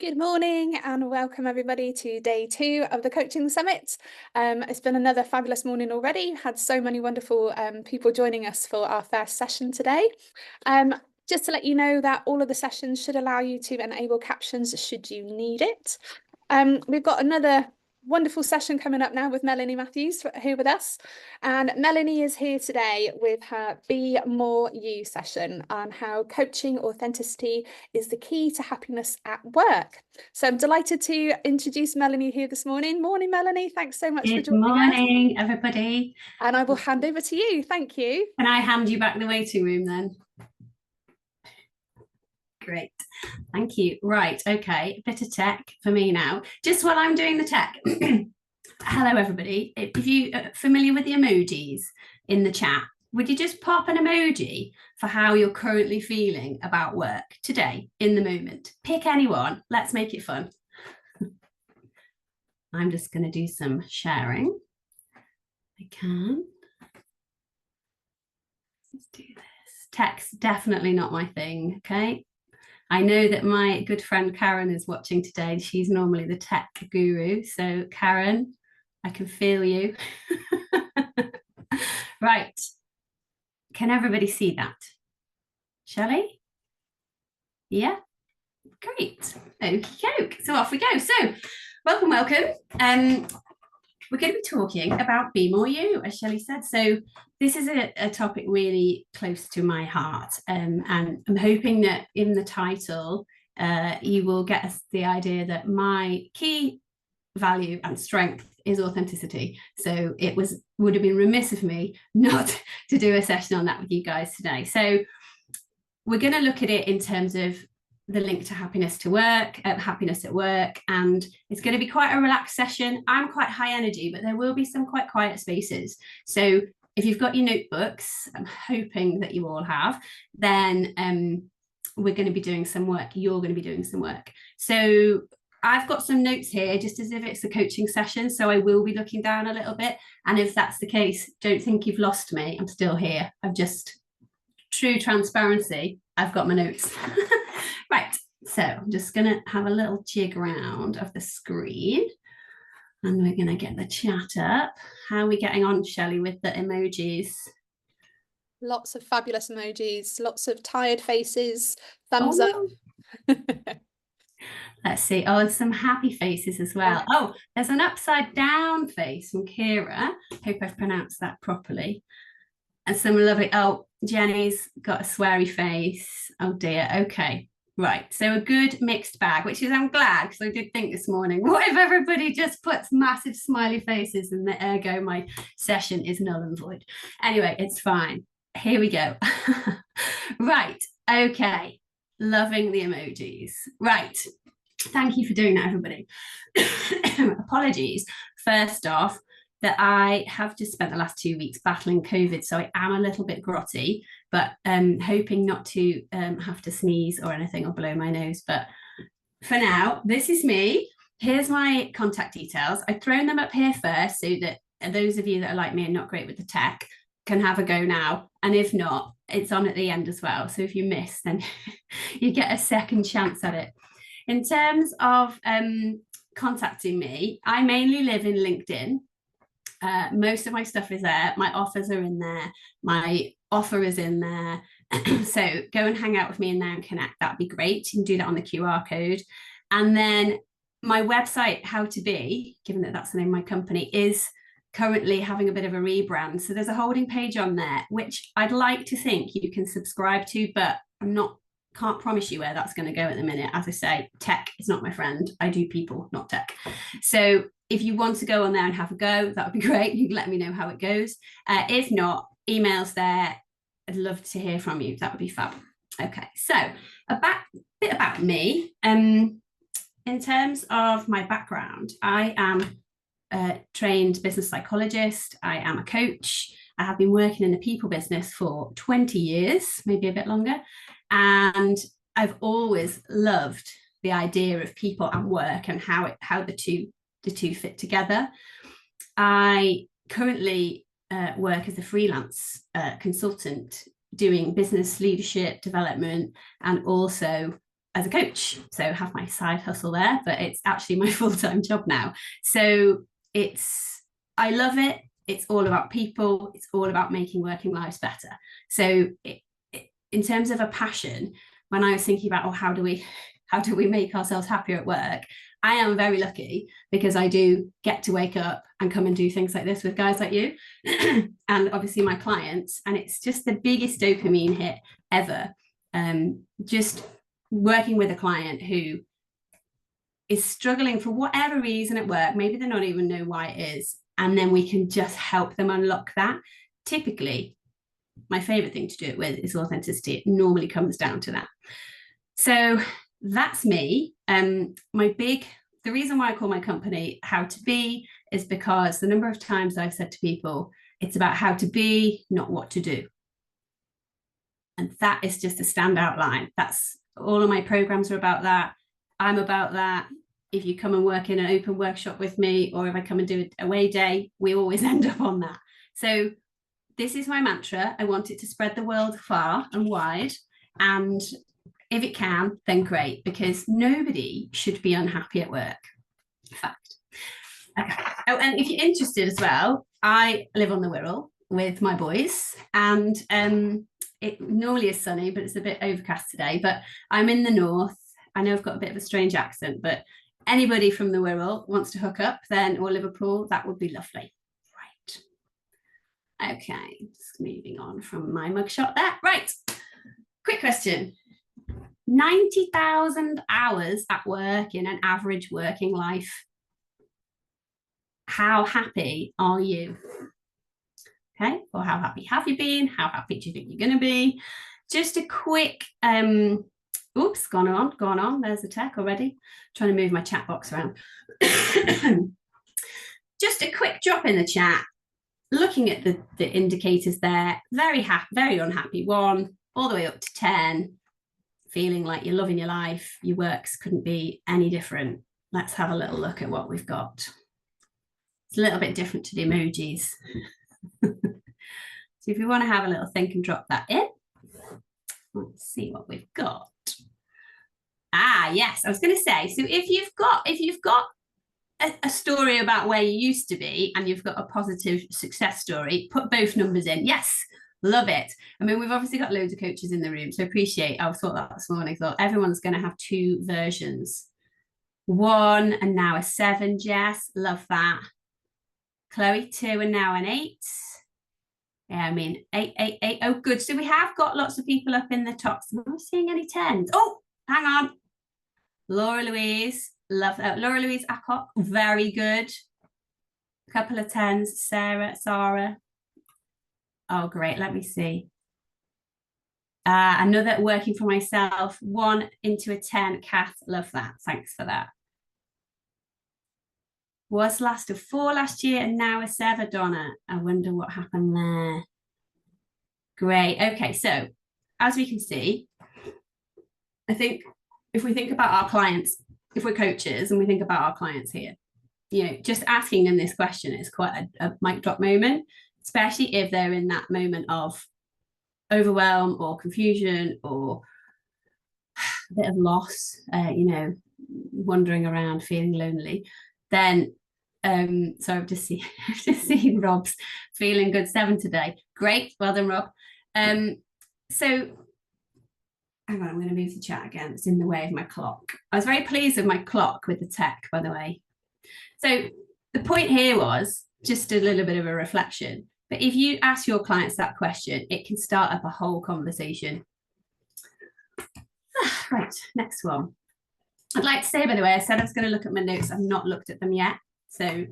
Good morning and welcome everybody to day 2 of the Coaching Summit. It's been another fabulous morning already. Had so many wonderful people joining us for our first session today. Just to let you know that all of the sessions should allow you to enable captions should you need it. We've got another wonderful session coming up now with Melanie Matthews here with us. And Melanie is here today with her Be.More.You session on how coaching authenticity is the key to happiness at work. So I'm delighted to introduce Melanie here this morning. Morning, Melanie. Thanks so much for joining us. Good morning, everybody. And I will hand over to you. Thank you. Can I hand you back the waiting room then? Great. Thank you. Right. Okay. A bit of tech for me now. Just while I'm doing the tech. Hello, everybody. If you are familiar with the emojis in the chat, would you just pop an emoji for how you're currently feeling about work today in the moment? Pick anyone. Let's make it fun. I'm just going to do some sharing. I can. Let's do this. Tech's definitely not my thing. Okay. I know that my good friend Karen is watching today. She's normally the tech guru. So Karen, I can feel you. Right. Can everybody see that? Shelley? Yeah? Great. Okey-doke. So off we go. So welcome. We're going to be talking about Be.More.You, as Shelley said. So this is a topic really close to my heart. And I'm hoping that in the title, you will get the idea that my key value and strength is authenticity. So it would have been remiss of me not to do a session on that with you guys today. So we're going to look at it in terms of the link to happiness at work, and it's going to be quite a relaxed session. I'm quite high energy, but there will be some quite quiet spaces. So if you've got your notebooks, I'm hoping that you all have, then we're going to be doing some work. You're going to be doing some work. So I've got some notes here, just as if it's a coaching session. So I will be looking down a little bit. And if that's the case, don't think you've lost me. I'm still here. True transparency, I've got my notes. Right, so I'm just going to have a little jig around of the screen and we're going to get the chat up. How are we getting on, Shelley, with the emojis? Lots of fabulous emojis, lots of tired faces, thumbs up. Let's see. Oh, there's some happy faces as well. Oh, there's an upside down face from Kira. Hope I've pronounced that properly. And some lovely, oh, Jenny's got a sweary face. Oh dear. Okay. Right. So a good mixed bag, which is, I'm glad, because I did think this morning, what if everybody just puts massive smiley faces and the ergo my session is null and void? Anyway, it's fine. Here we go. Right. Okay. Loving the emojis. Right. Thank you for doing that, everybody. Apologies. First off, that I have just spent the last 2 weeks battling COVID, so I am a little bit grotty, but hoping not to have to sneeze or anything or blow my nose. But for now, this is me. Here's my contact details. I've thrown them up here first so that those of you that are like me and not great with the tech can have a go now. And if not, it's on at the end as well. So if you miss, then you get a second chance at it. In terms of contacting me, I mainly live in LinkedIn. Most of my stuff is there. My offers are in there. My offer is in there. So go and hang out with me in there and connect. That'd be great. You can do that on the QR code. And then my website, How to Be, given that that's the name of my company, is currently having a bit of a rebrand. So there's a holding page on there, which I'd like to think you can subscribe to, but can't promise you where that's going to go at the minute. As I say, tech is not my friend. I do people, not tech. So if you want to go on there and have a go, that would be great. You can let me know how it goes. If not, email's there. I'd love to hear from you. That would be fab. Okay, so a bit about me. In terms of my background, I am a trained business psychologist. I am a coach. I have been working in the people business for 20 years, maybe a bit longer. And I've always loved the idea of people and work and how the two fit together. I currently work as a freelance consultant doing business leadership development and also as a coach. So I have my side hustle there, but it's actually my full-time job now. So I love it. It's all about people. It's all about making working lives better. So in terms of a passion, when I was thinking about, how do we make ourselves happier at work? I am very lucky because I do get to wake up and come and do things like this with guys like you and obviously my clients. And it's just the biggest dopamine hit ever. Just working with a client who is struggling for whatever reason at work, maybe they don't even know why it is, and then we can just help them unlock that. Typically, my favorite thing to do it with is authenticity. It normally comes down to that. So that's me. The reason why I call my company How to Be is because the number of times I've said to people, it's about how to be, not what to do. And that is just a standout line. That's all of my programs are about that. I'm about that. If you come and work in an open workshop with me, or if I come and do an away day, we always end up on that. So this is my mantra. I want it to spread the world far and wide. And if it can, then great, because nobody should be unhappy at work. Fact. Okay. Oh, and if you're interested as well, I live on the Wirral with my boys, and it normally is sunny, but it's a bit overcast today. But I'm in the north. I know I've got a bit of a strange accent, but anybody from the Wirral wants to hook up, then, or Liverpool, that would be lovely. Right. Okay, just moving on from my mugshot there. Right. Quick question. 90,000 hours at work in an average working life. How happy are you? Okay, or how happy have you been? How happy do you think you're going to be? Just a quick, oops, gone on. There's the tech already. Trying to move my chat box around. Just a quick drop in the chat. Looking at the indicators there, very happy, very unhappy 1, all the way up to 10. Feeling like you're loving your life, your works couldn't be any different. Let's have a little look at what we've got. It's a little bit different to the emojis. So if you want to have a little think and drop that in, let's see what we've got. Yes, I was going to say, so if you've got a story about where you used to be and you've got a positive success story, put both numbers in. Yes. Love it. I mean, we've obviously got loads of coaches in the room, so appreciate, I thought that this morning, thought everyone's going to have 2 versions. 1 and now a 7, Jess, love that. Chloe, 2 and now an 8. Yeah, I mean, 8. Oh, good. So we have got lots of people up in the top. I'm not seeing any 10s. Oh, hang on. Laura Louise, love that. Laura Louise Acock, very good. A couple of 10s. Sarah. Oh, great. Let me see. Another working for myself, 1 into a 10. Kath, love that. Thanks for that. Was last of 4 last year and now a 7, Donna. I wonder what happened there. Great. Okay, so as we can see, I think if we think about our clients, if we're coaches and we think about our clients here, just asking them this question is quite a mic drop moment, especially if they're in that moment of overwhelm or confusion or a bit of loss, wandering around, feeling lonely. Then, so I've just seen Rob's feeling good 7 today. Great, well done, Rob. So, hang on, I'm going to move the chat again. It's in the way of my clock. I was very pleased with my clock with the tech, by the way. So the point here was just a little bit of a reflection. But if you ask your clients that question, it can start up a whole conversation. Right, next one. I'd like to say, by the way, I said I was going to look at my notes. I've not looked at them yet. So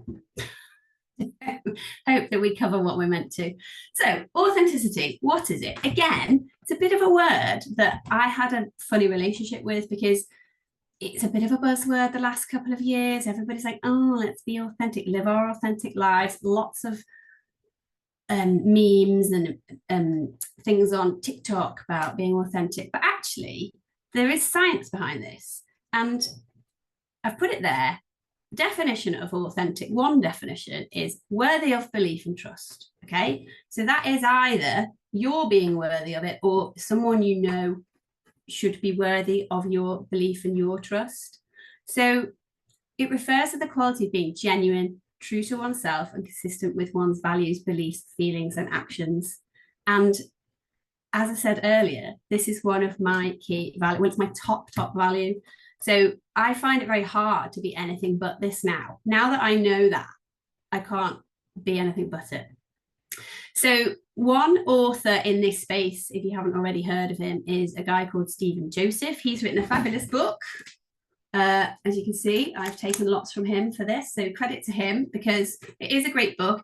hope that we cover what we're meant to. So authenticity, what is it? Again, it's a bit of a word that I had a funny relationship with because it's a bit of a buzzword the last couple of years. Everybody's like, oh, let's be authentic, live our authentic lives. Lots of memes and things on TikTok about being authentic, but actually there is science behind this, and I've put it there. Definition of authentic, one definition is worthy of belief and trust. Okay, so that is either you're being worthy of it or someone should be worthy of your belief and your trust. So it refers to the quality of being genuine, true to oneself, and consistent with one's values, beliefs, feelings, and actions. And as I said earlier, this is one of my key values. It's my top value. So I find it very hard to be anything but this now. Now that I know that, I can't be anything but it. So one author in this space, if you haven't already heard of him, is a guy called Stephen Joseph. He's written a fabulous book. As you can see, I've taken lots from him for this, so credit to him, because it is a great book.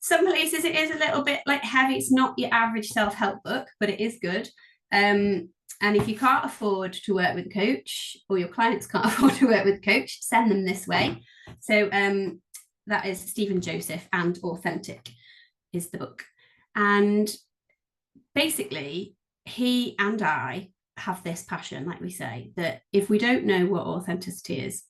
Some places it is a little bit like heavy. It's not your average self-help book, but it is good. And if you can't afford to work with a coach, or your clients can't afford to work with a coach, send them this way. So that is Stephen Joseph, and Authentic is the book. And basically, he and I have this passion, like we say, that if we don't know what authenticity is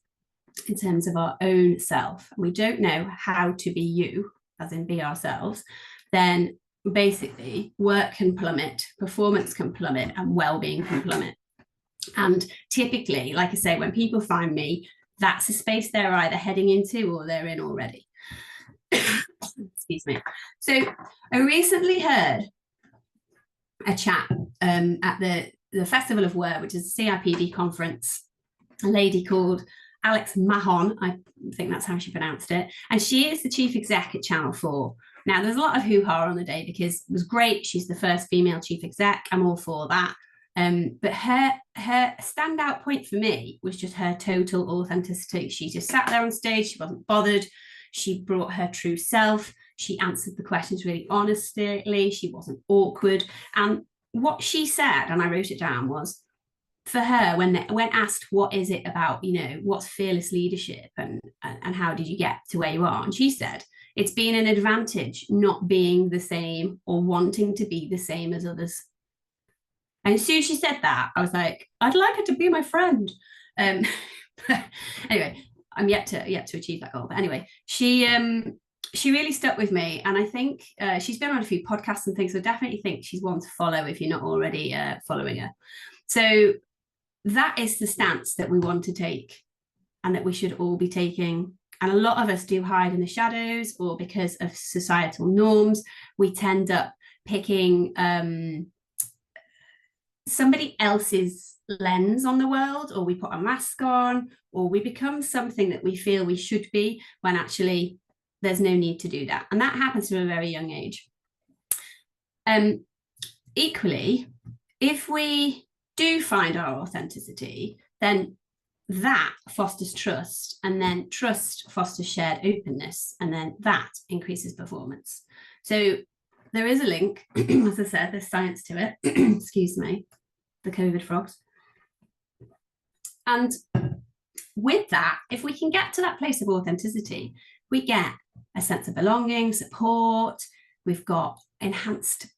in terms of our own self, and we don't know how to be you, as in be ourselves, then basically work can plummet, performance can plummet, and well-being can plummet. And typically, like I say, when people find me, that's a space they're either heading into or they're in already. Excuse me. So I recently heard a chat at the Festival of Work, which is a CIPD conference, a lady called Alex Mahon, I think that's how she pronounced it, and she is the chief exec at Channel 4. Now, there's a lot of hoo-ha on the day because it was great. She's the first female chief exec. I'm all for that. But her standout point for me was just her total authenticity. She just sat there on stage. She wasn't bothered. She brought her true self. She answered the questions really honestly. She wasn't awkward. And what she said, and I wrote it down, was for her, when asked what is it about, what's fearless leadership and how did you get to where you are? And she said, it's been an advantage not being the same or wanting to be the same as others. And as soon as she said that, I was like, I'd like her to be my friend. Anyway, I'm yet to achieve that goal. But anyway, she really stuck with me. And I think she's been on a few podcasts and things, so I definitely think she's one to follow if you're not already following her. So that is the stance that we want to take and that we should all be taking. And a lot of us do hide in the shadows, or because of societal norms, we tend up picking somebody else's lens on the world, or we put a mask on, or we become something that we feel we should be when actually there's no need to do that. And that happens from a very young age. Equally, if we do find our authenticity, then that fosters trust, and then trust fosters shared openness, and then that increases performance. So there is a link, as I said, there's science to it. Excuse me, the COVID frogs. And with that, if we can get to that place of authenticity, we get a sense of belonging, support, we've got enhanced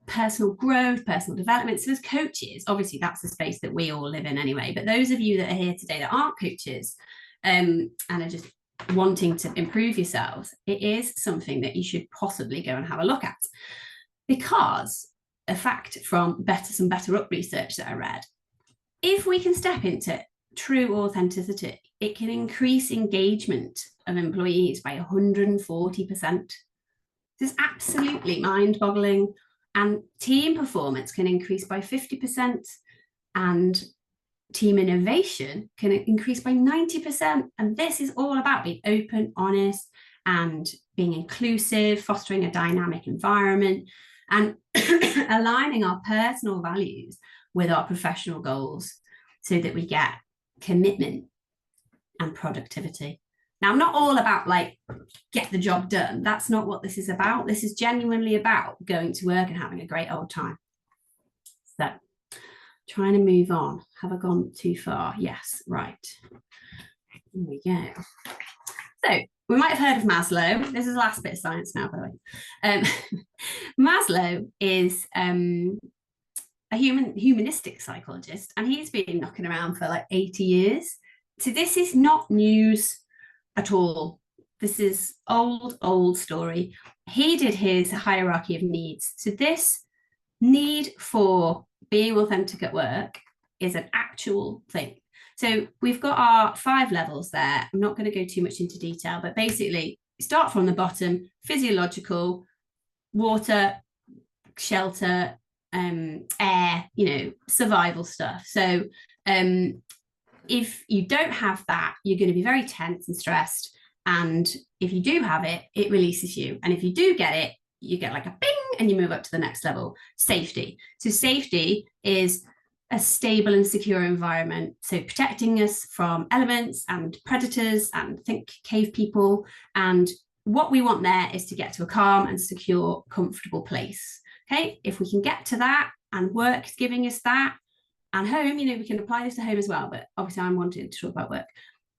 personal growth, personal development. So as coaches, obviously that's the space that we all live in anyway, but those of you that are here today that aren't coaches and are just wanting to improve yourselves, it is something that you should possibly go and have a look at. Because a fact from some Better Up research that I read, if we can step into true authenticity, it can increase engagement of employees by 140%. This is absolutely mind-boggling. And team performance can increase by 50%, and team innovation can increase by 90%. And this is all about being open, honest, and being inclusive, fostering a dynamic environment, and aligning our personal values with our professional goals so that we get commitment and productivity. Now, I'm not all about like, get the job done. That's not what this is about. This is genuinely about going to work and having a great old time. So, trying to move on. Have I gone too far? Yes, right. Here we go. So, we might have heard of Maslow. This is the last bit of science now, by the way. Maslow is a humanistic psychologist, and he's been knocking around for like 80 years. So this is not news at all. This is old story. He did his hierarchy of needs. So this need for being authentic at work is an actual thing. So we've got our 5 levels there. I'm not going to go too much into detail, but basically start from the bottom: physiological, water, shelter, air, survival stuff. So if you don't have that, you're going to be very tense and stressed. And if you do have it, it releases you. And if you do get it, you get like a bing and you move up to the next level. Safety. So safety is a stable and secure environment. So protecting us from elements and predators and think cave people. And what we want there is to get to a calm and secure, comfortable place. Okay, if we can get to that, and work is giving us that, and home, we can apply this to home as well, but obviously I'm wanting to talk about work.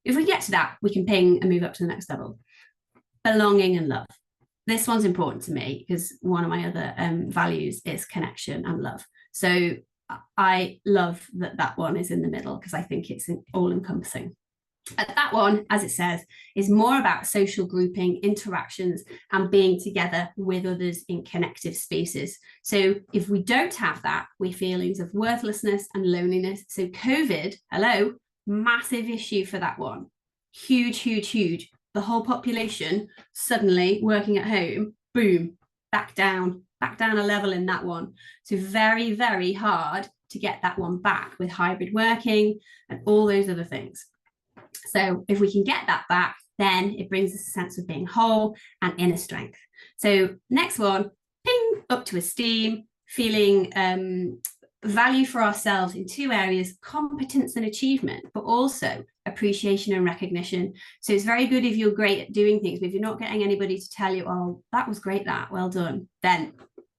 If we get to that, we can ping and move up to the next level. Belonging and love. This one's important to me because one of my other values is connection and love. So I love that one is in the middle because I think it's all-encompassing. That one, as it says, is more about social grouping, interactions, and being together with others in connective spaces. So if we don't have that, we feelings of worthlessness and loneliness. So COVID, hello, massive issue for that one. Huge, huge, huge. The whole population suddenly working at home, boom, back down a level in that one. So very, very hard to get that one back with hybrid working and all those other things. So if we can get that back, then it brings us a sense of being whole and inner strength. So next one, ping, up to esteem, feeling value for ourselves in 2 areas: competence and achievement, but also appreciation and recognition. So it's very good if you're great at doing things, but if you're not getting anybody to tell you, oh, that was great, that, well done, then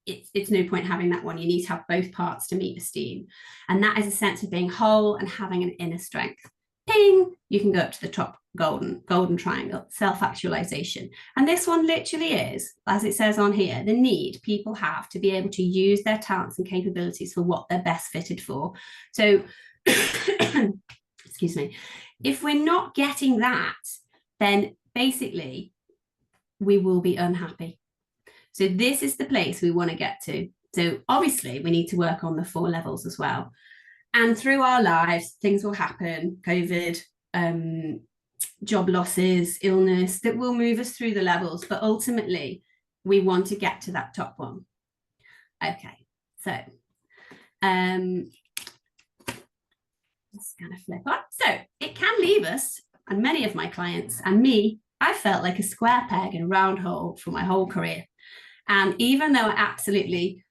it's no point having that one. You need to have both parts to meet esteem. And that is a sense of being whole and having an inner strength. Ping, you can go up to the top golden triangle, self-actualization. And this one literally is, as it says on here, the need people have to be able to use their talents and capabilities for what they're best fitted for. So, excuse me, if we're not getting that, then basically we will be unhappy. So this is the place we want to get to. So obviously we need to work on the 4 levels as well. And through our lives, things will happen, COVID, job losses, illness, that will move us through the levels. But ultimately, we want to get to that top one. Okay, so let's kind of flip on. So it can leave us, and many of my clients and me, I felt like a square peg in a round hole for my whole career. And even though I absolutely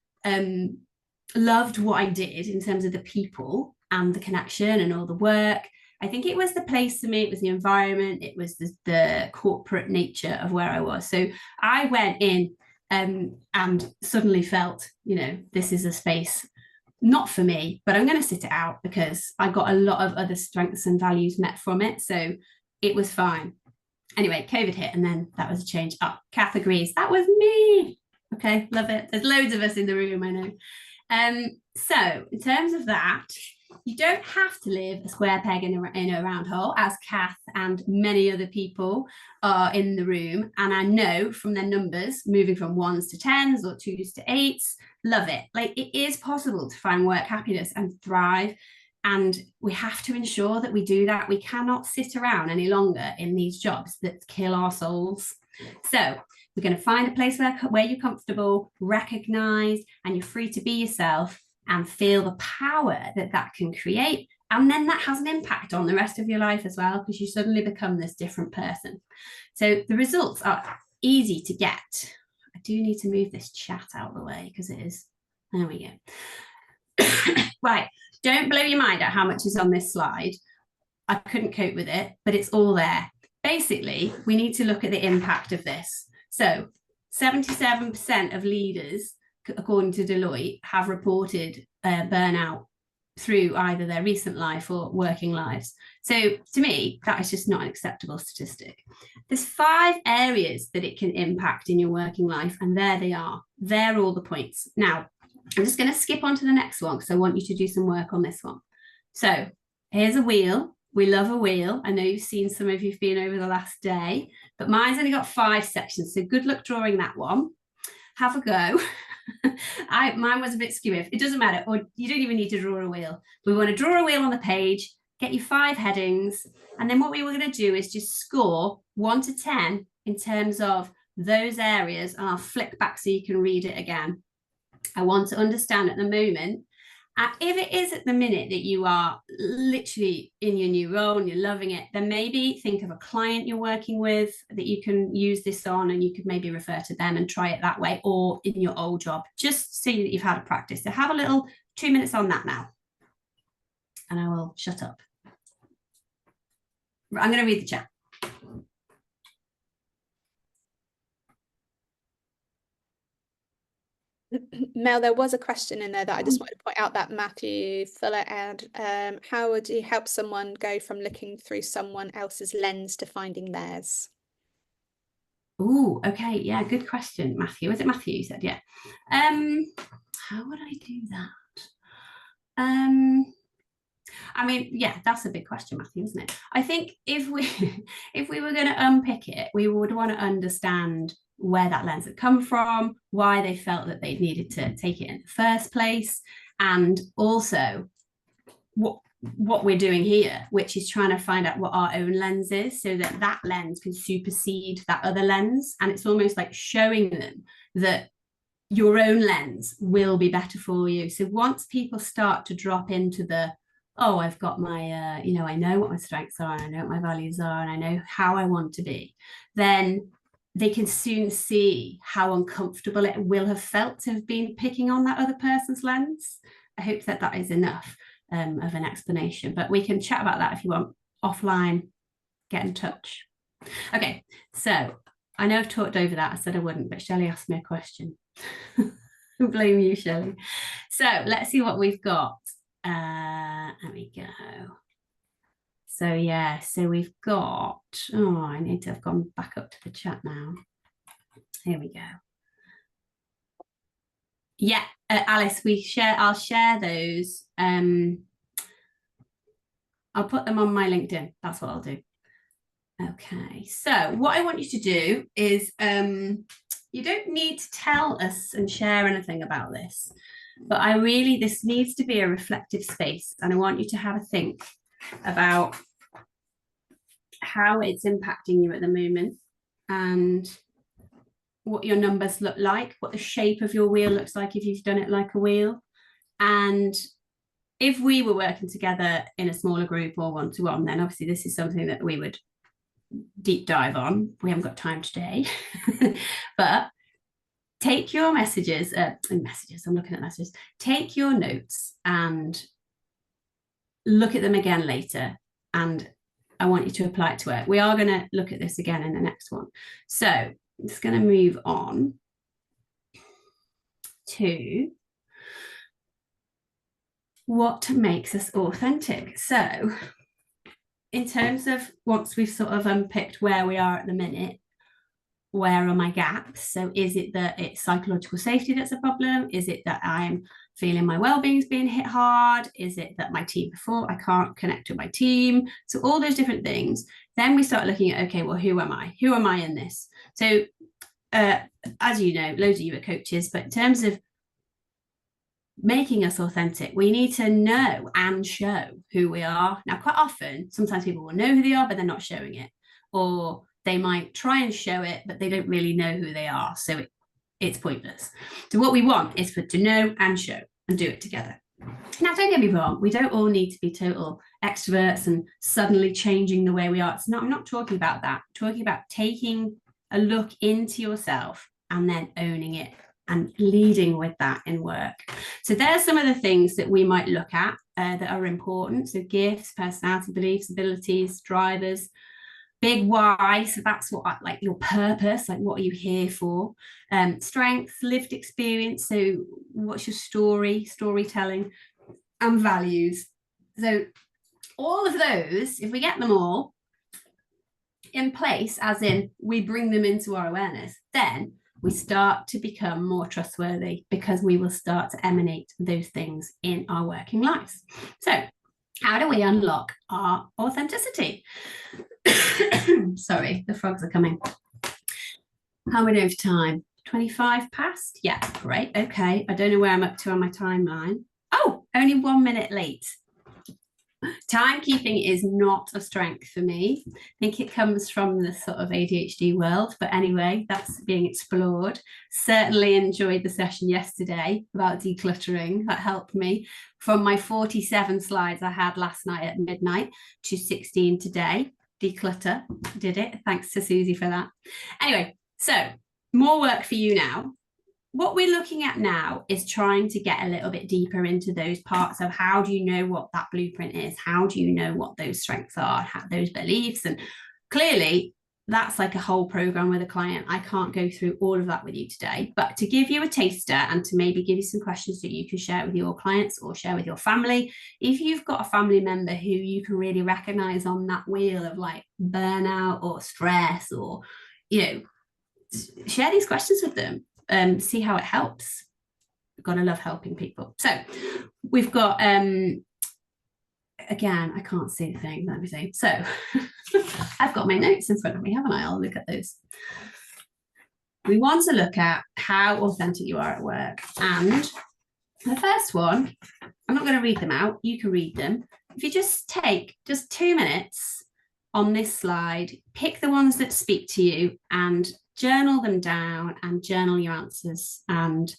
loved what I did in terms of the people and the connection and all the work, I think it was the place for me, it was the environment, it was the corporate nature of where I was. So I went in and suddenly felt, this is a space not for me, but I'm going to sit it out because I got a lot of other strengths and values met from it. So it was fine. Anyway, COVID hit and then that was a change. Oh, Kath agrees. That was me. Okay, love it. There's loads of us in the room, I know. So in terms of that, you don't have to live a square peg in a round hole, as Kath and many other people are in the room. And I know from their numbers, moving from 1s to 10s or 2s to 8s, love it. Like, it is possible to find work happiness and thrive. And we have to ensure that we do that. We cannot sit around any longer in these jobs that kill our souls. So we're going to find a place where you're comfortable, recognized, and you're free to be yourself and feel the power that can create. And then that has an impact on the rest of your life as well, because you suddenly become this different person. So the results are easy to get. I do need to move this chat out of the way because it is, there we go. Right, don't blow your mind at how much is on this slide. I couldn't cope with it, but it's all there. Basically, we need to look at the impact of this. So 77% of leaders, according to Deloitte, have reported burnout through either their recent life or working lives. So to me, that is just not an acceptable statistic. There's 5 areas that it can impact in your working life, and there they are. They're all the points. Now, I'm just going to skip on to the next one because I want you to do some work on this one. So here's a wheel. We love a wheel. I know you've seen some of you've been over the last day, but mine's only got 5 sections. So good luck drawing that one. have a go. Mine was a bit skewy. It doesn't matter, or you don't even need to draw a wheel. We want to draw a wheel on the page, get you 5 headings, and then what we were going to do is just score 1 to 10 in terms of those areas, and I'll flick back so you can read it again. I want to understand at the moment, if it is at the minute that you are literally in your new role and you're loving it, then maybe think of a client you're working with that you can use this on, and you could maybe refer to them and try it that way, or in your old job, just so that you've had a practice. So have a little 2 minutes on that now, and I will shut up. I'm going to read the chat. Mel, there was a question in there that I just wanted to point out that Matthew Fuller had. How would you help someone go from looking through someone else's lens to finding theirs? Oh, okay. Yeah, good question, Matthew. Was it Matthew you said? Yeah. How would I do that? I mean, yeah, that's a big question, Matthew, isn't it? I think if we were going to unpick it, we would want to understand where that lens had come from, why they felt that they needed to take it in the first place, and also what we're doing here, which is trying to find out what our own lens is, so that that lens can supersede that other lens. And it's almost like showing them that your own lens will be better for you. So once people start to drop into the, oh, I've got my, I know what my strengths are, and I know what my values are, and I know how I want to be, then they can soon see how uncomfortable it will have felt to have been picking on that other person's lens. I hope that that is enough of an explanation, but we can chat about that if you want offline. Get in touch. Okay, so I know I've talked over that. I said I wouldn't, but Shelley asked me a question. Blame you, Shelley. So let's see what we've got. There we go. So yeah, so we've got, oh, I need to have gone back up to the chat now. Here we go. Yeah, Alice, I'll share those. I'll put them on my LinkedIn. That's what I'll do. Okay, so what I want you to do is, you don't need to tell us and share anything about this, but this needs to be a reflective space, and I want you to have a think about how it's impacting you at the moment, and what your numbers look like, what the shape of your wheel looks like if you've done it like a wheel. And if we were working together in a smaller group or one-to-one, then obviously this is something that we would deep dive on. We haven't got time today. But take your messages, I'm looking at messages, take your notes and look at them again later, and I want you to apply it to work. We are going to look at this again in the next one. So I'm just going to move on to what makes us authentic. So in terms of, once we've sort of unpicked where we are at the minute, where are my gaps? So is it that it's psychological safety that's a problem? Is it that I'm feeling my well-being is being hit hard? Is it that my team before, I can't connect with my team? So all those different things. Then we start looking at, okay, well, who am I? Who am I in this? So as you know, loads of you are coaches, but in terms of making us authentic, we need to know and show who we are. Now, quite often, sometimes people will know who they are, but they're not showing it. Or they might try and show it, but they don't really know who they are. So it's pointless. So what we want is to know and show, and do it together. Now, don't get me wrong, we don't all need to be total extroverts and suddenly changing the way we are. I'm not talking about that. I'm talking about taking a look into yourself and then owning it and leading with that in work. So there's some of the things that we might look at that are important. So gifts, personality, beliefs, abilities, drivers, big why. So that's what, like, your purpose, like what are you here for? Strengths, lived experience. So what's your storytelling, and values. So all of those, if we get them all in place, as in we bring them into our awareness, then we start to become more trustworthy, because we will start to emanate those things in our working lives. So how do we unlock our authenticity? Sorry, the frogs are coming. How are we doing for time? 25 past. Yeah, great. Okay. I don't know where I'm up to on my timeline. Oh, only 1 minute late. Timekeeping is not a strength for me. I think it comes from the sort of ADHD world, but anyway, that's being explored. Certainly enjoyed the session yesterday about decluttering. That helped me from my 47 slides I had last night at midnight to 16 today. Declutter, did it. Thanks to Susie for that. Anyway, so more work for you now. What we're looking at now is trying to get a little bit deeper into those parts of how do you know what that blueprint is? How do you know what those strengths are, those beliefs? And clearly, that's like a whole program with a client. I can't go through all of that with you today, but to give you a taster and to maybe give you some questions that you can share with your clients or share with your family. If you've got a family member who you can really recognize on that wheel of like burnout or stress or, share these questions with them. See how it helps. Gotta love helping people. So we've got again, I can't see the thing, let me see. So I've got my notes in front of me, haven't I? I'll look at those. We want to look at how authentic you are at work. And the first one, I'm not going to read them out, you can read them. If you just take just 2 minutes on this slide, pick the ones that speak to you and journal them down and journal your answers. And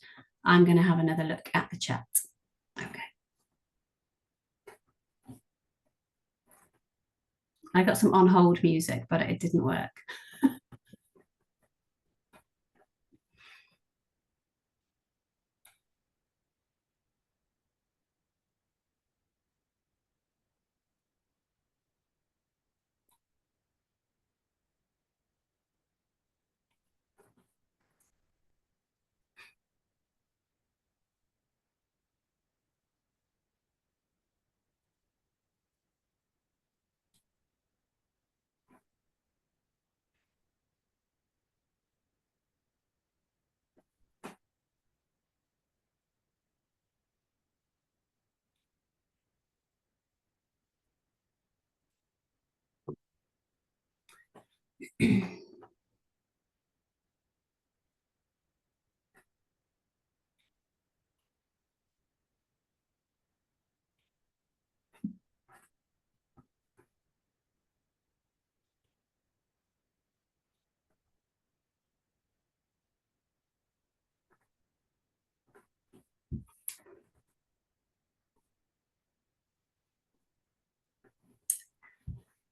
I'm going to have another look at the chat. Okay. I got some on hold music, but it didn't work.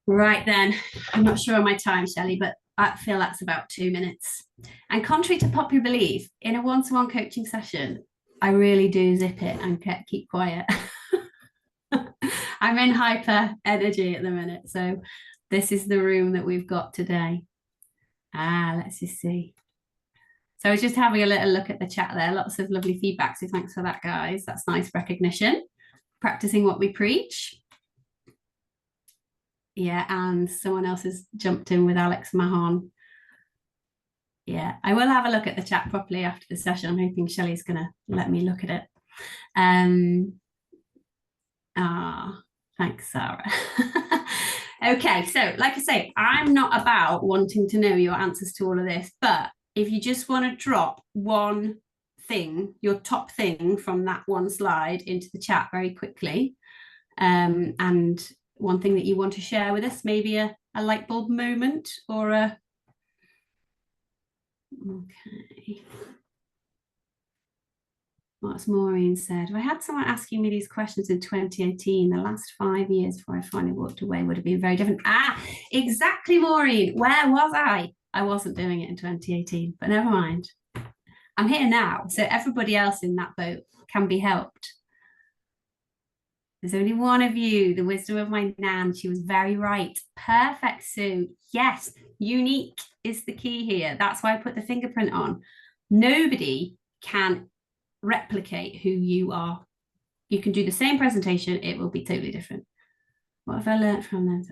Right then, I'm not sure on my time, Shelley, but I feel that's about 2 minutes. And contrary to popular belief, in a one-to-one coaching session, I really do zip it and keep quiet. I'm in hyper energy at the minute, so this is the room that we've got today. Let's just see. So I was just having a little look at the chat there. Lots of lovely feedback, so thanks for that, guys. That's nice recognition. Practicing what we preach. Yeah, and someone else has jumped in with Alex Mahon. Yeah, I will have a look at the chat properly after the session. I'm hoping Shelley's going to let me look at it. Thanks, Sarah. Okay, so like I say, I'm not about wanting to know your answers to all of this, but if you just want to drop one thing, your top thing from that one slide into the chat very quickly, and one thing that you want to share with us, maybe a light bulb moment or a... Okay. What's Maureen said? If I had someone asking me these questions in 2018, the last 5 years before I finally walked away would have been very different. Exactly, Maureen. Where was I? I wasn't doing it in 2018, but never mind. I'm here now, so everybody else in that boat can be helped. There's only one of you, the wisdom of my nan. She was very right. Perfect, Sue. Yes, unique is the key here. That's why I put the fingerprint on. Nobody can replicate who you are. You can do the same presentation, it will be totally different. What have I learned from this?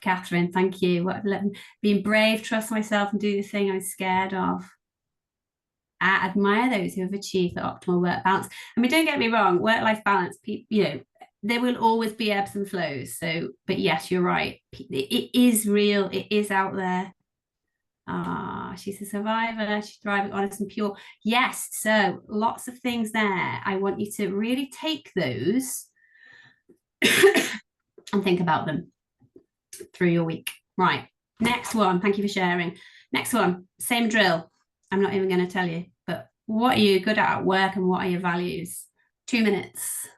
Catherine, thank you. What have I learned? Being brave, trust myself, and do the thing I'm scared of. I admire those who have achieved the optimal work balance. I mean, don't get me wrong, work-life balance, there will always be ebbs and flows. So, but yes, you're right. It is real. It is out there. Ah, she's a survivor. She's thriving, honest, and pure. Yes. So lots of things there. I want you to really take those and think about them through your week. Right. Next one. Thank you for sharing. Next one. Same drill. I'm not even going to tell you, but what are you good at work and what are your values? 2 minutes.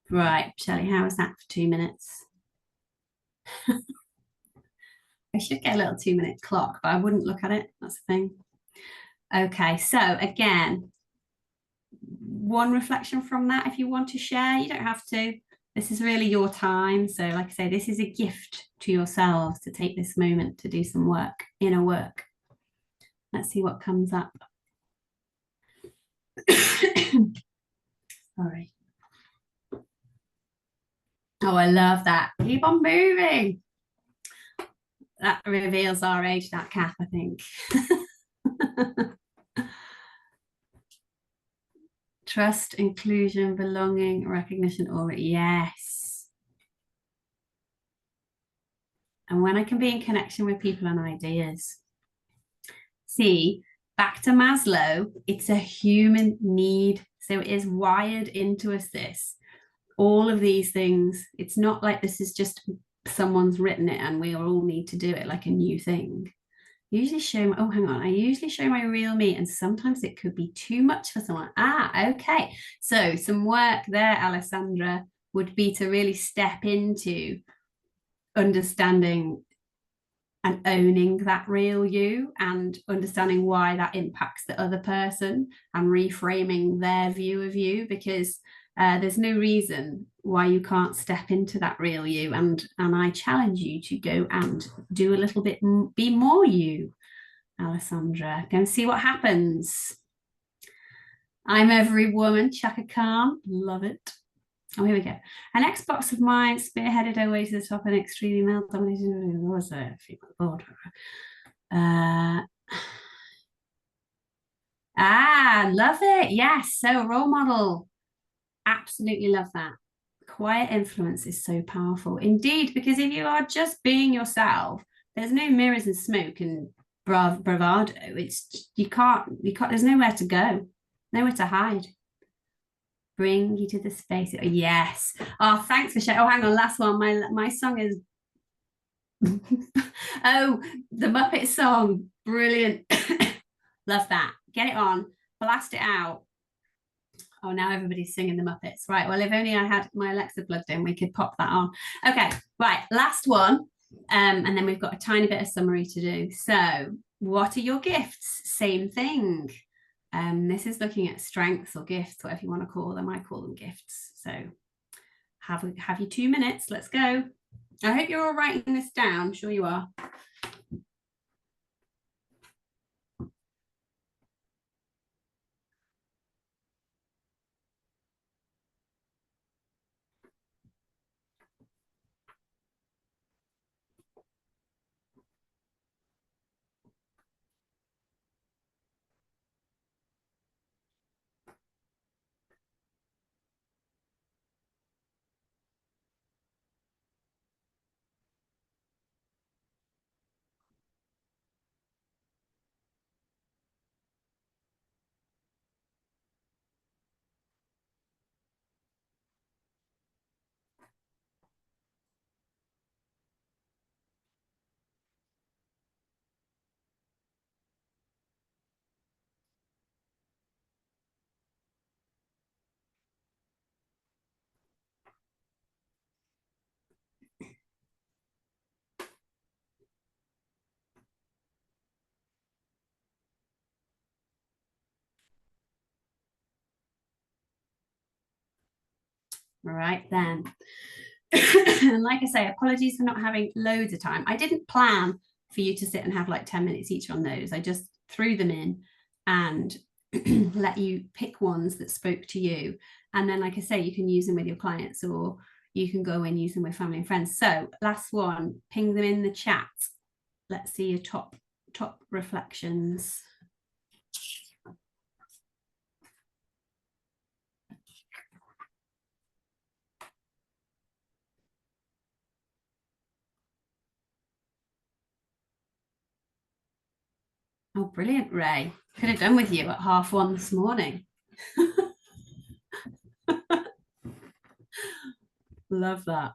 Right, Shelley, how was that for 2 minutes? I should get a little 2 minute clock, but I wouldn't look at it. That's the thing. Okay, so again, one reflection from that, if you want to share, you don't have to. This is really your time. So, like I say, this is a gift to yourselves to take this moment to do some work, inner work. Let's see what comes up. Sorry. Oh, I love that. Keep on moving. That reveals our age, that cap, I think. Trust, inclusion, belonging, recognition, aura. Yes. And when I can be in connection with people and ideas. See, back to Maslow, it's a human need. So it is wired into us, this. All of these things, it's not like this is just someone's written it and we all need to do it like a new thing. Usually show my, oh, hang on. I usually show my real me, and sometimes it could be too much for someone. Ah, okay. So some work there, Alessandra, would be to really step into understanding and owning that real you and understanding why that impacts the other person and reframing their view of you, because there's no reason why you can't step into that real you. And I challenge you to go and do a little bit, be more you, Alessandra. Go and see what happens. I'm every woman, Chaka Khan. Love it. Oh, here we go. An Xbox of mine spearheaded her way to the top and extremely male dominated. What was it? Board. Love it. Yes. So a role model. Absolutely love that. Quiet influence is so powerful. Indeed, because if you are just being yourself, there's no mirrors and smoke and bravado. It's you can't, there's nowhere to go, nowhere to hide. Bring you to the space. Yes. Oh, thanks for sharing. Oh, hang on. Last one. My song is oh, the Muppet song. Brilliant. Love that. Get it on. Blast it out. Oh, now everybody's singing the Muppets. Right. Well, if only I had my Alexa plugged in, we could pop that on. Okay. Right. Last one. And then we've got a tiny bit of summary to do. So, what are your gifts? Same thing. This is looking at strengths or gifts, whatever you want to call them. I call them gifts. So have you 2 minutes. Let's go. I hope you're all writing this down. I'm sure you are. All right, then. And like I say, apologies for not having loads of time. I didn't plan for you to sit and have like 10 minutes each on those. I just threw them in and let you pick ones that spoke to you. And then, like I say, you can use them with your clients, or you can go and use them with family and friends. So last one, ping them in the chat. Let's see your top reflections. Oh, brilliant, Ray. Could have done with you at 1:30 this morning. Love that.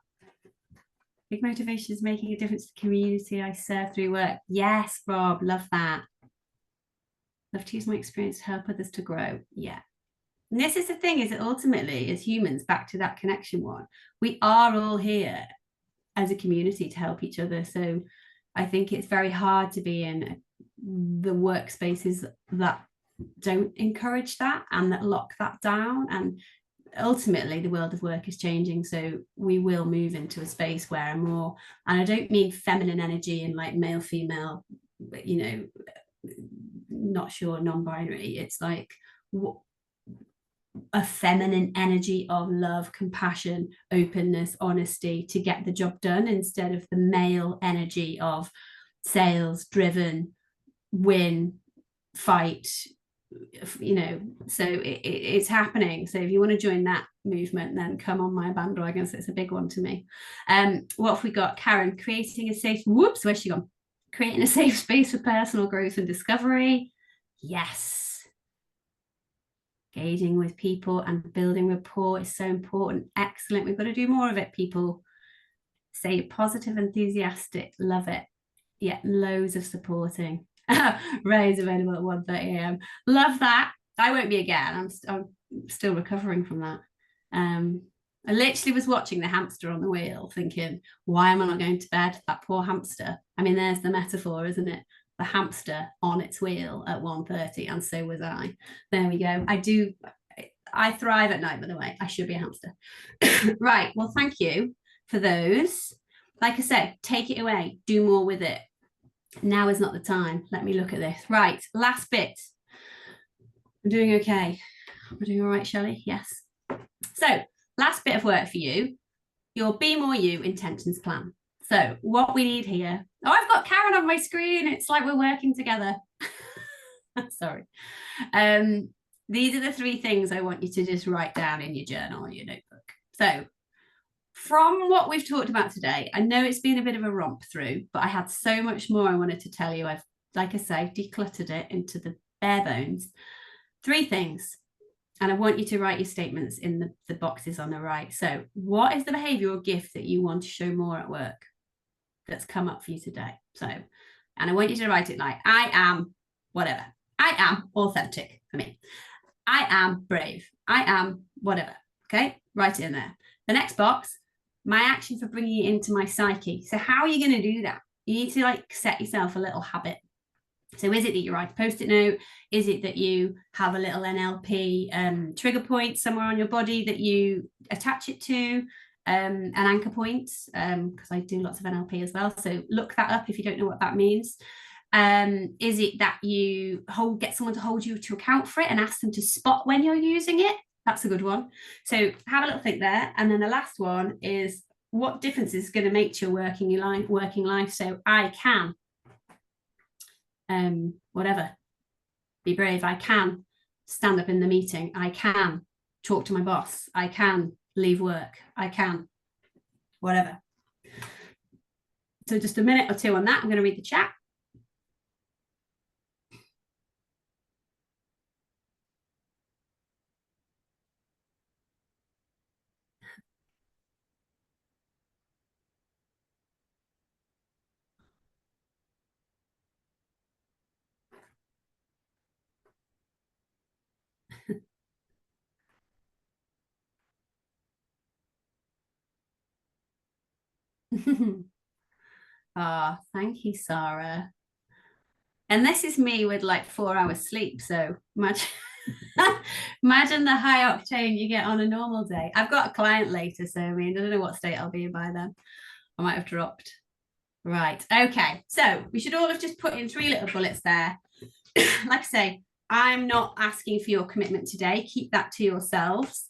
Big motivation is making a difference to the community I serve through work. Yes, Rob, love that. Love to use my experience to help others to grow. Yeah. And this is the thing, is that ultimately, as humans, back to that connection one, we are all here as a community to help each other. So I think it's very hard to be in the workspaces that don't encourage that and that lock that down. And ultimately the world of work is changing, so we will move into a space where more, and I don't mean feminine energy and like male female, you know, not sure, non-binary, it's like a feminine energy of love, compassion, openness, honesty to get the job done, instead of the male energy of sales driven, win, fight, you know. So it's happening. So if you want to join that movement, then come on my bandwagon. So it's a big one to me. What have we got? Karen, creating a safe, whoops, where's she gone? Creating a safe space for personal growth and discovery. Yes. Engaging with people and building rapport is so important. Excellent. We've got to do more of it, people. Say positive, enthusiastic. Love it. Yeah, loads of supporting. Ray's available at 1:30 a.m. Love that. I won't be again. I'm still recovering from that. I literally was watching the hamster on the wheel thinking, why am I not going to bed? That poor hamster. I mean, there's the metaphor, isn't it? The hamster on its wheel at 1:30, and so was I. There we go. I thrive at night, by the way. I should be a hamster. Right. Well, thank you for those. Like I said, take it away. Do more with it. Now is not the time. Let me look at this. Right. Last bit. I'm doing okay. We're doing all right, Shelley? Yes. So last bit of work for you, your Be.More.You intentions plan. So what we need here, oh, I've got Karen on my screen. It's like we're working together. Sorry. These are the 3 things I want you to just write down in your journal or your notebook. So from what we've talked about today, I know it's been a bit of a romp through, but I had so much more I wanted to tell you. I've, like I say, decluttered it into the bare bones. 3 things. And I want you to write your statements in the boxes on the right. So what is the behavior or gift that you want to show more at work that's come up for you today? So, and I want you to write it like, I am whatever. I am authentic for me. I am brave. I am whatever. Okay, write it in there. The next box, my action for bringing it into my psyche. So how are you going to do that? You need to like set yourself a little habit. So is it that you write a post-it note? Is it that you have a little NLP trigger point somewhere on your body that you attach it to, an anchor point? Because I do lots of NLP as well. So look that up if you don't know what that means. Is it that you get someone to hold you to account for it and ask them to spot when you're using it? That's a good one. So have a little think there. And then the last one is, what difference is going to make to your working life? So I can, whatever, be brave. I can stand up in the meeting. I can talk to my boss. I can leave work. I can, whatever. So just a minute or 2 on that. I'm going to read the chat. Ah, thank you, Sarah. And this is me with like 4 hours sleep. So much. Imagine the high octane you get on a normal day. I've got a client later, so I mean, I don't know what state I'll be in by then. I might have dropped. Right. Okay. So we should all have just put in 3 little bullets there. Like I say, I'm not asking for your commitment today. Keep that to yourselves.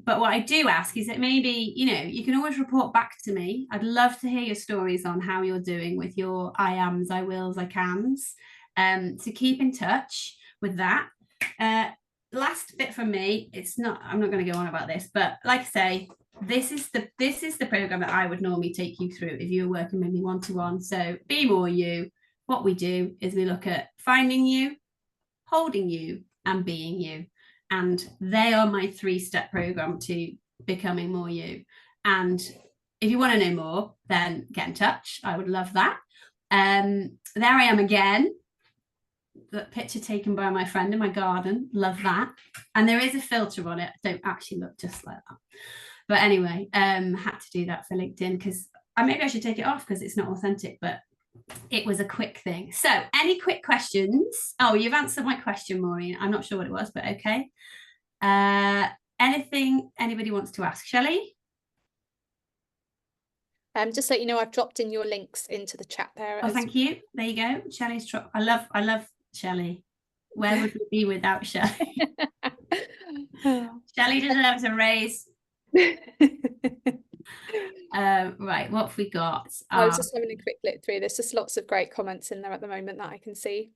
But what I do ask is that maybe, you can always report back to me. I'd love to hear your stories on how you're doing with your I ams, I wills, I cans. So keep in touch with that. Last bit from me, I'm not going to go on about this, but like I say, this is the program that I would normally take you through if you were working with me one-to-one. So Be.More.You, what we do is we look at finding you, holding you, and being you. And they are my 3-step program to becoming more you. And if you want to know more, then get in touch. I would love that. There I am again. The picture taken by my friend in my garden. Love that. And there is a filter on it. Don't actually look just like that. But anyway, had to do that for LinkedIn because maybe I should take it off because it's not authentic, but it was a quick thing. So any quick questions? Oh, you've answered my question, Maureen. I'm not sure what it was, but okay. Anything anybody wants to ask? Shelley? Just so you know, I've dropped in your links into the chat there. Oh, thank you. There you go. Shelley's dropped. I love Shelley. Where would we be without Shelley? Shelley deserves a raise. Right, what have we got? I was just having a quick look through. There's just lots of great comments in there at the moment that I can see.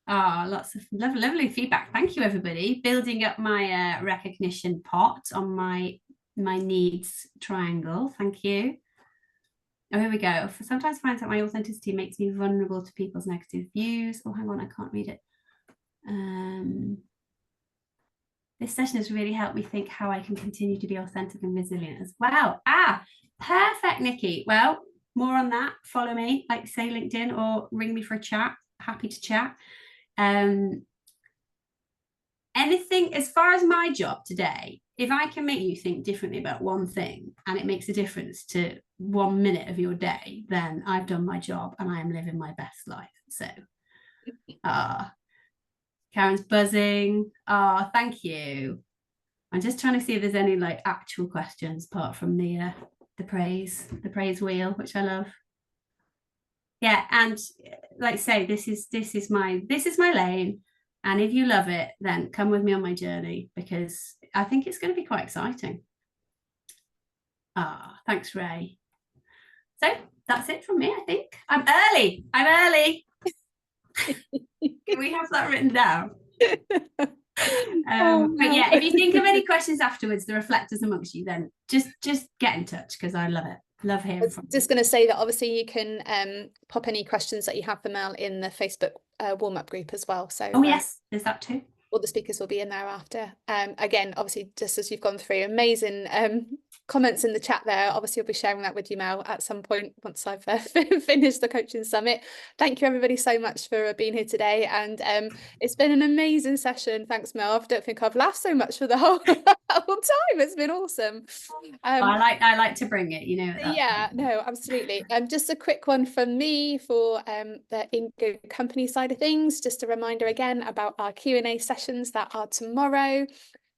Lots of lovely feedback. Thank you, everybody. Building up my recognition pot on my needs triangle. Thank you. Oh, here we go. Sometimes finds that my authenticity makes me vulnerable to people's negative views. Oh, hang on, I can't read it. This session has really helped me think how I can continue to be authentic and resilient as well. Perfect, Nikki. Well, more on that. Follow me, like say LinkedIn or ring me for a chat. Happy to chat. Anything as far as my job today, if I can make you think differently about one thing and it makes a difference to 1 minute of your day, then I've done my job and I am living my best life. So Karen's buzzing. Thank you. I'm just trying to see if there's any like actual questions apart from the praise wheel, which I love. Yeah, and like I say, this is my lane. And if you love it, then come with me on my journey because I think it's going to be quite exciting. Thanks, Ray. So that's it from me, I think. I'm early. Can we have that written down? But yeah, if you think of any questions afterwards, the reflectors amongst you, then just get in touch because I love it. Love hearing from you. Just going to say that obviously you can pop any questions that you have for Mel in the Facebook warm-up group as well. So yes, there's that too. All the speakers will be in there after. Again, obviously, just as you've gone through, amazing comments in the chat there. Obviously, I'll be sharing that with you, Mel, at some point once I've finished the coaching summit. Thank you, everybody, so much for being here today. And it's been an amazing session. Thanks, Mel. I don't think I've laughed so much for the whole time. It's been awesome. I like to bring it, Yeah, no, absolutely. Just a quick one from me for the Ingo company side of things. Just a reminder again about our Q&A sessions that are tomorrow.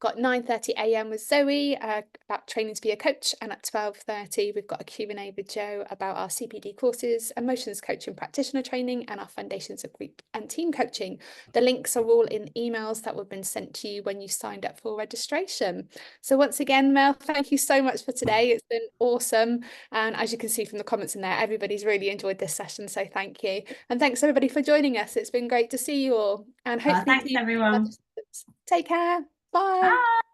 Got 9:30 a.m. with Zoe about training to be a coach, and at 12:30 we've got a Q&A with Joe about our CPD courses, emotions coaching practitioner training, and our foundations of group and team coaching. The links are all in emails that have been sent to you when you signed up for registration. So once again, Mel, thank you so much for today. It's been awesome, and as you can see from the comments in there, everybody's really enjoyed this session, so thank you. And thanks everybody for joining us. It's been great to see you all, and hopefully thanks everyone. take care. Bye. Bye.